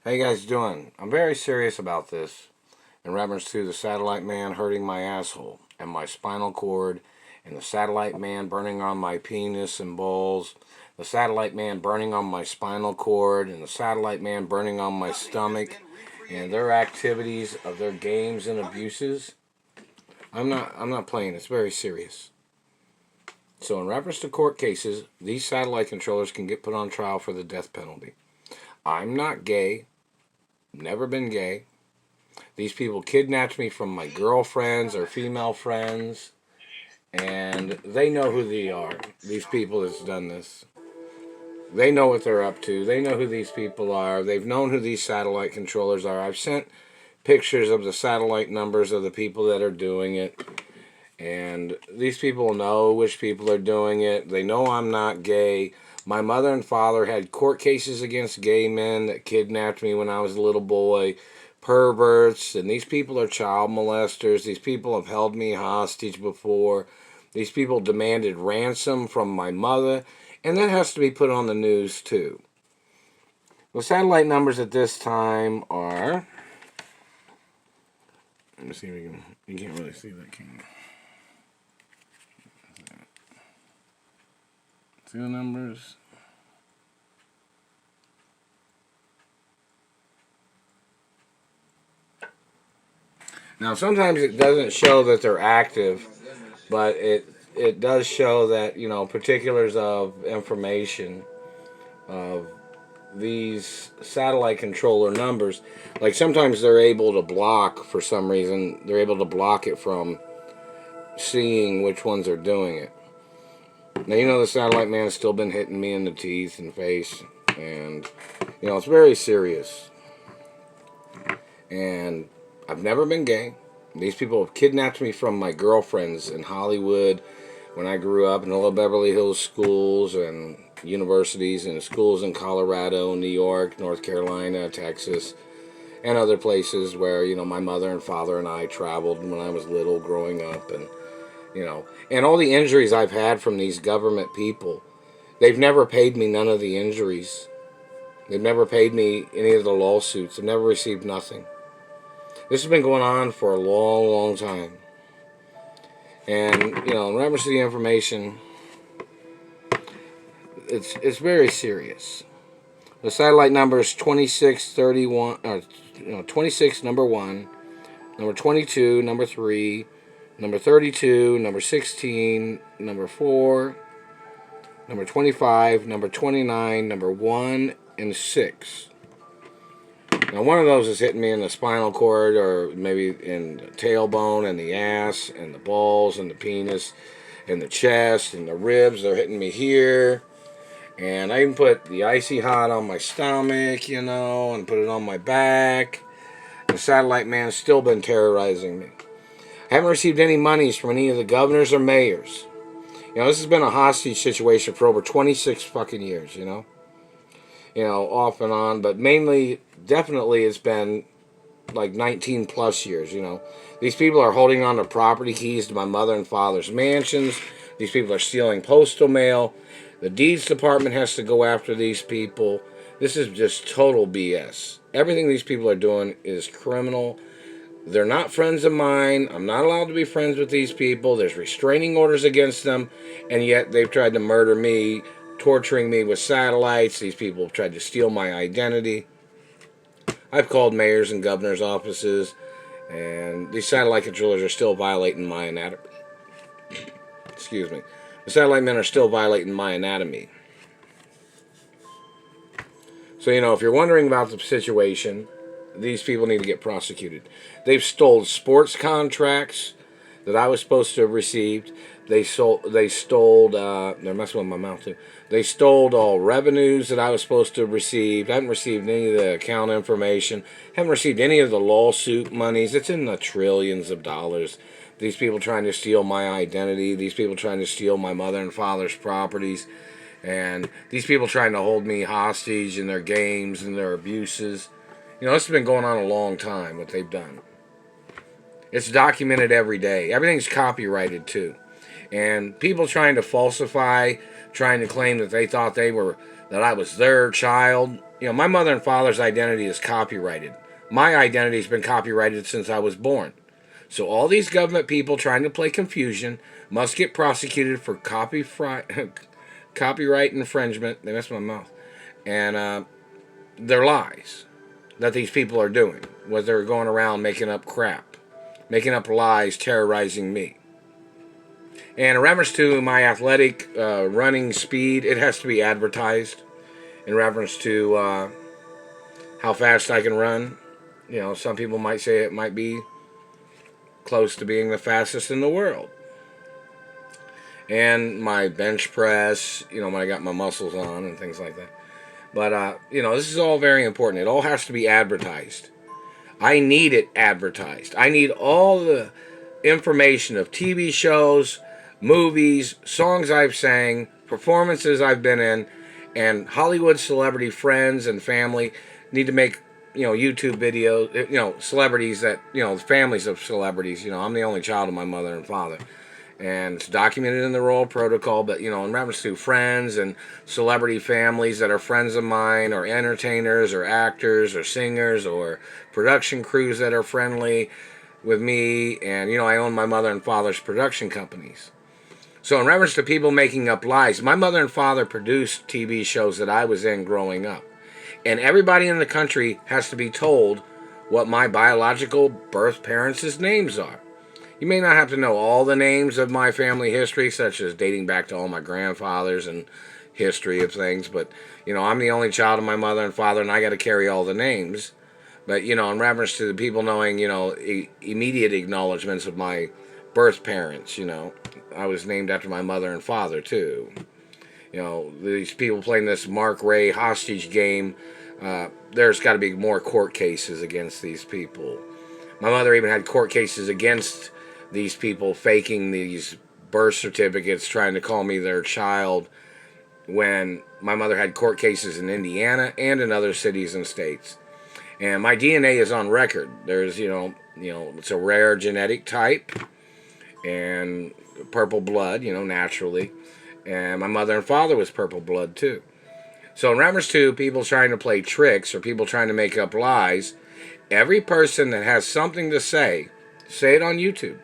How you guys doing? I'm very serious about this in reference to the satellite man hurting my asshole and my spinal cord, and the satellite man burning on my penis and balls, the satellite man burning on my spinal cord, and the satellite man burning on my stomach, and their activities of their games and abuses. I'm not playing. It's very serious. So in reference to court cases, these satellite controllers can get put on trial for the death penalty. I'm not gay. Never been gay. These people kidnapped me from my girlfriends or female friends, and they know who they are. These people that's done this. They know what they're up to. They know who these people are. They've known who these satellite controllers are. I've sent pictures of the satellite numbers of the people that are doing it, and these people know which people are doing it. They know I'm not gay. My mother and father had court cases against gay men that kidnapped me when I was a little boy, perverts, and these people are child molesters. These people have held me hostage before. These people demanded ransom from my mother, and that has to be put on the news too. The satellite numbers at this time are... Let me see if we can... You can't really see that, can you? See the numbers? Now, sometimes it doesn't show that they're active, but it does show that, you know, particulars of information of these satellite controller numbers. Like, sometimes they're able to block, for some reason, they're able to block it from seeing which ones are doing it. Now, you know, the satellite man has still been hitting me in the teeth and face, and, you know, it's very serious. And I've never been gay. These people have kidnapped me from my girlfriends in Hollywood when I grew up in the little Beverly Hills schools and universities and schools in Colorado, New York, North Carolina, Texas, and other places where, you know, my mother and father and I traveled when I was little growing up, and you know, and all the injuries I've had from these government people. They've never paid me none of the injuries. They've never paid me any of the lawsuits. I've never received nothing. This has been going on for a long, long time. And, you know, in reference to the information, it's very serious. The satellite number is 2631, 26, number 1, number 22, number 3, number 32, number 16, number 4, number 25, number 29, number 1, and 6. Now, one of those is hitting me in the spinal cord, or maybe in the tailbone, and the ass, and the balls, and the penis, and the chest, and the ribs. They're hitting me here. And I even put the icy hot on my stomach, you know, and put it on my back. The satellite man's still been terrorizing me. I haven't received any monies from any of the governors or mayors. You know, this has been a hostage situation for over 26 fucking years, you know. You know, off and on, but mainly, definitely it's been like 19 plus years, you know. These people are holding on to property keys to my mother and father's mansions. These people are stealing postal mail. The deeds department has to go after these people. This is just total BS. Everything these people are doing is criminal. They're not friends of mine. I'm not allowed to be friends with these people. There's restraining orders against them, and yet they've tried to murder me, torturing me with satellites. These people have tried to steal my identity. I've called mayors and governors' offices, and these satellite controllers are still violating my anatomy. Excuse me. The satellite men are still violating my anatomy. So, you know, if you're wondering about the situation, these people need to get prosecuted. They've stole sports contracts that I was supposed to have received. They stole, they're messing with my mouth too. They stole all revenues that I was supposed to have received. I haven't received any of the account information. Haven't received any of the lawsuit monies. It's in the trillions of dollars. These people trying to steal my identity. These people trying to steal my mother and father's properties. And these people trying to hold me hostage in their games and their abuses. You know, this has been going on a long time, what they've done. It's documented every day. Everything's copyrighted, too. And people trying to falsify, trying to claim that they thought that I was their child. my mother and father's identity is copyrighted. My identity's been copyrighted since I was born. So all these government people trying to play confusion must get prosecuted for copyright infringement. They messed my mouth. And they're lies that these people are doing. Was they're going around making up crap, making up lies, terrorizing me. And in reference to my athletic running speed, it has to be advertised. In reference to how fast I can run, some people might say it might be close to being the fastest in the world. And my bench press, when I got my muscles on and things like that. But, this is all very important. It all has to be advertised. I need it advertised. I need all the information of TV shows, movies, songs I've sang, performances I've been in, and Hollywood celebrity friends and family need to make, YouTube videos, celebrities that, families of celebrities. I'm the only child of my mother and father. And it's documented in the royal protocol, but, in reference to friends and celebrity families that are friends of mine, or entertainers, or actors, or singers, or production crews that are friendly with me, and, I own my mother and father's production companies. So in reference to people making up lies, my mother and father produced TV shows that I was in growing up. And everybody in the country has to be told what my biological birth parents' names are. You may not have to know all the names of my family history, such as dating back to all my grandfathers and history of things, but, I'm the only child of my mother and father, and I got to carry all the names. But, in reference to the people knowing, immediate acknowledgments of my birth parents, I was named after my mother and father, too. These people playing this Mark Ray hostage game, there's got to be more court cases against these people. My mother even had court cases against these people faking these birth certificates, trying to call me their child, when my mother had court cases in Indiana and in other cities and states. And my DNA is on record. There's, it's a rare genetic type and purple blood, naturally. And my mother and father was purple blood too. So in reference to people trying to play tricks or people trying to make up lies, every person that has something to say it on YouTube.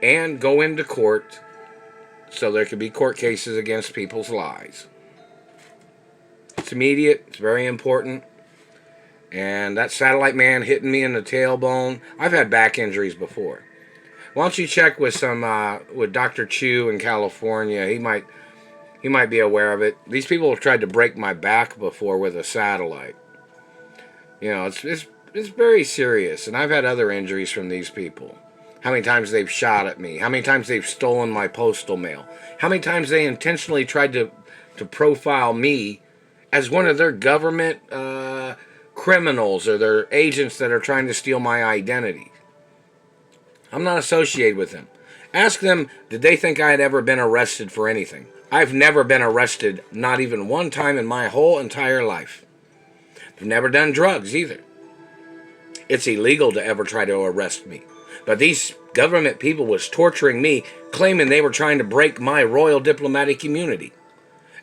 And go into court so there could be court cases against people's lies. It's immediate. It's very important. And that satellite man hitting me in the tailbone, I've had back injuries before. Why don't you check with with Dr. Chu in California? He might be aware of it. These people have tried to break my back before with a satellite. It's very serious, and I've had other injuries from these people. How many times they've shot at me. How many times they've stolen my postal mail. How many times they intentionally tried to profile me as one of their government criminals or their agents that are trying to steal my identity. I'm not associated with them. Ask them, did they think I had ever been arrested for anything? I've never been arrested, not even one time in my whole entire life. I've never done drugs either. It's illegal to ever try to arrest me. But these government people was torturing me, claiming they were trying to break my royal diplomatic immunity,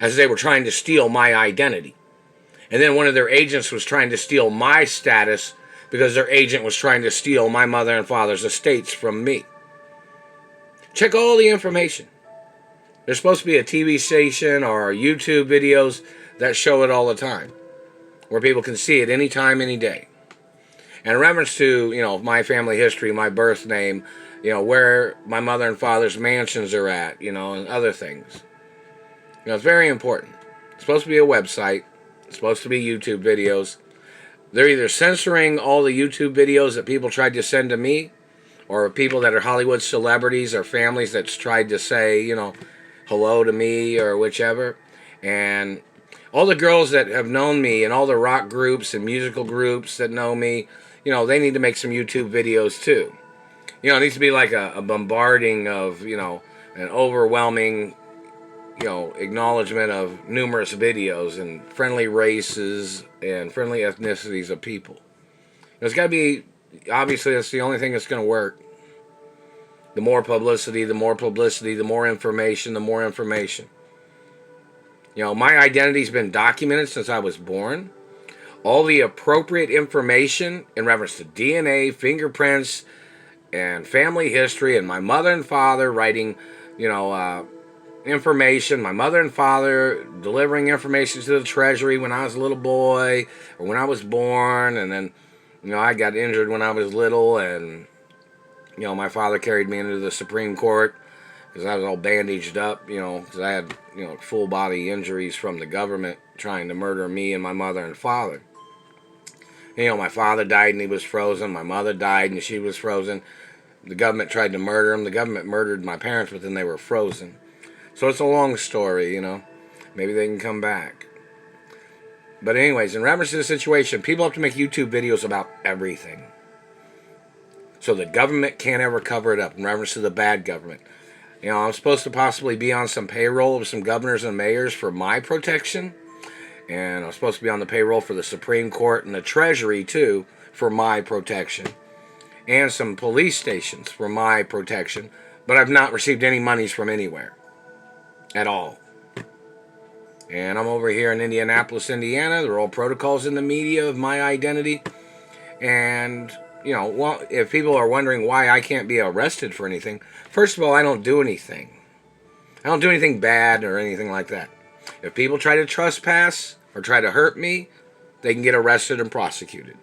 as they were trying to steal my identity. And then one of their agents was trying to steal my status because their agent was trying to steal my mother and father's estates from me. Check all the information. There's supposed to be a TV station or YouTube videos that show it all the time, where people can see it anytime, any day. And in reference to, my family history, my birth name, where my mother and father's mansions are at, and other things. It's very important. It's supposed to be a website. It's supposed to be YouTube videos. They're either censoring all the YouTube videos that people tried to send to me, or people that are Hollywood celebrities or families that's tried to say, hello to me or whichever. And all the girls that have known me and all the rock groups and musical groups that know me, they need to make some YouTube videos too. It needs to be like a bombarding of, an overwhelming, acknowledgement of numerous videos and friendly races and friendly ethnicities of people. It's got to be, obviously that's the only thing that's going to work. The more publicity, the more publicity, the more information, the more information. You know, my identity's been documented since I was born. All the appropriate information in reference to DNA, fingerprints, and family history, and my mother and father writing, you know, information, my mother and father delivering information to the treasury when I was a little boy or when I was born, and then, you know, I got injured when I was little, and, you know, my father carried me into the Supreme Court because I was all bandaged up, you know, because I had, you know, full body injuries from the government trying to murder me and my mother and father. You know, my father died and he was frozen. My mother died and she was frozen. The government tried to murder him. The government murdered my parents, but then they were frozen. So it's a long story, you know. Maybe they can come back. But anyways, in reference to the situation, people have to make YouTube videos about everything. So the government can't ever cover it up in reference to the bad government. You know, I'm supposed to possibly be on some payroll of some governors and mayors for my protection. And I'm supposed to be on the payroll for the Supreme Court and the Treasury, too, for my protection. And some police stations for my protection. But I've not received any monies from anywhere. At all. And I'm over here in Indianapolis, Indiana. There are all protocols in the media of my identity. And, you know, well, if people are wondering why I can't be arrested for anything, first of all, I don't do anything. I don't do anything bad or anything like that. If people try to trespass or try to hurt me, they can get arrested and prosecuted.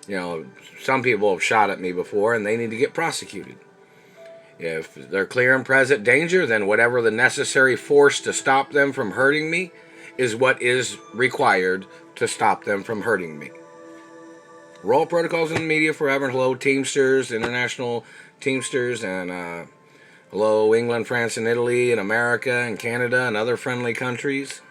You know, some people have shot at me before and they need to get prosecuted. If they're clear and present danger, then whatever the necessary force to stop them from hurting me is what is required to stop them from hurting me. Roll protocols in the media forever. Hello, Teamsters, International Teamsters, and hello, England, France, and Italy, and America, and Canada, and other friendly countries.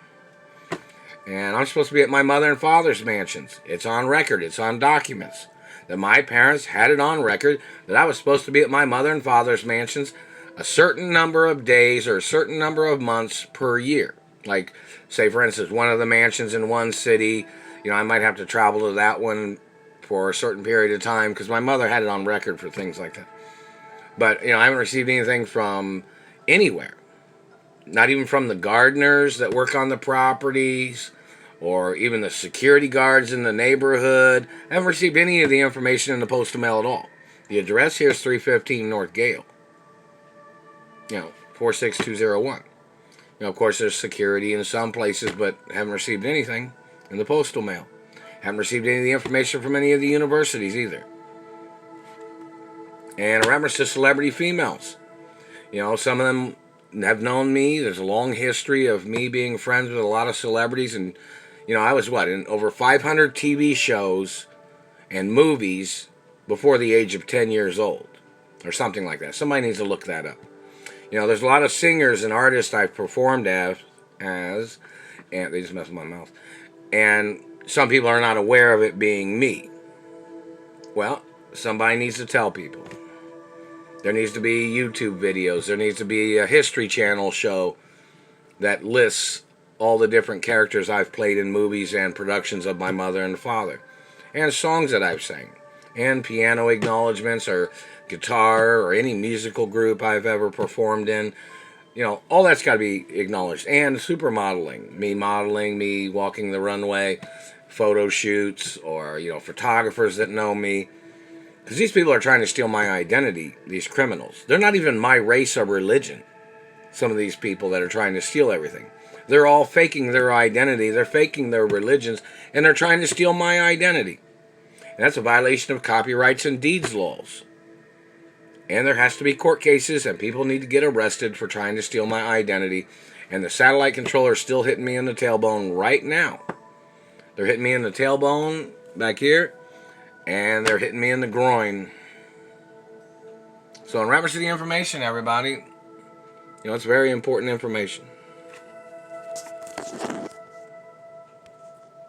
And I'm supposed to be at my mother and father's mansions. It's on record. It's on documents. That my parents had it on record that I was supposed to be at my mother and father's mansions a certain number of days or a certain number of months per year. Like, say, for instance, one of the mansions in one city, you know, I might have to travel to that one for a certain period of time because my mother had it on record for things like that. But, you know, I haven't received anything from anywhere. Not even from the gardeners that work on the properties or even the security guards in the neighborhood. I haven't received any of the information in the postal mail at all. The address here is 315 North Gale. You know, 46201. You know, of course, there's security in some places, but haven't received anything in the postal mail. Haven't received any of the information from any of the universities either. And in reference to celebrity females, you know, some of them have known me. There's a long history of me being friends with a lot of celebrities. And, you know, I was, in over 500 TV shows and movies before the age of 10 years old. Or something like that. Somebody needs to look that up. You know, there's a lot of singers and artists I've performed as, and they just messed with my mouth. And some people are not aware of it being me. Well, somebody needs to tell people. There needs to be YouTube videos. There needs to be a History Channel show that lists all the different characters I've played in movies and productions of my mother and father. And songs that I've sang. And piano acknowledgments or guitar or any musical group I've ever performed in. You know, all that's got to be acknowledged. And supermodeling. Me walking the runway, photo shoots, or, you know, photographers that know me. Because these people are trying to steal my identity, these criminals. They're not even my race or religion, some of these people that are trying to steal everything. They're all faking their identity, they're faking their religions, and they're trying to steal my identity. And that's a violation of copyrights and deeds laws. And there has to be court cases, and people need to get arrested for trying to steal my identity. And the satellite controller is still hitting me in the tailbone right now. They're hitting me in the tailbone back here. And they're hitting me in the groin. So in reference to the information, everybody, you know, it's very important information.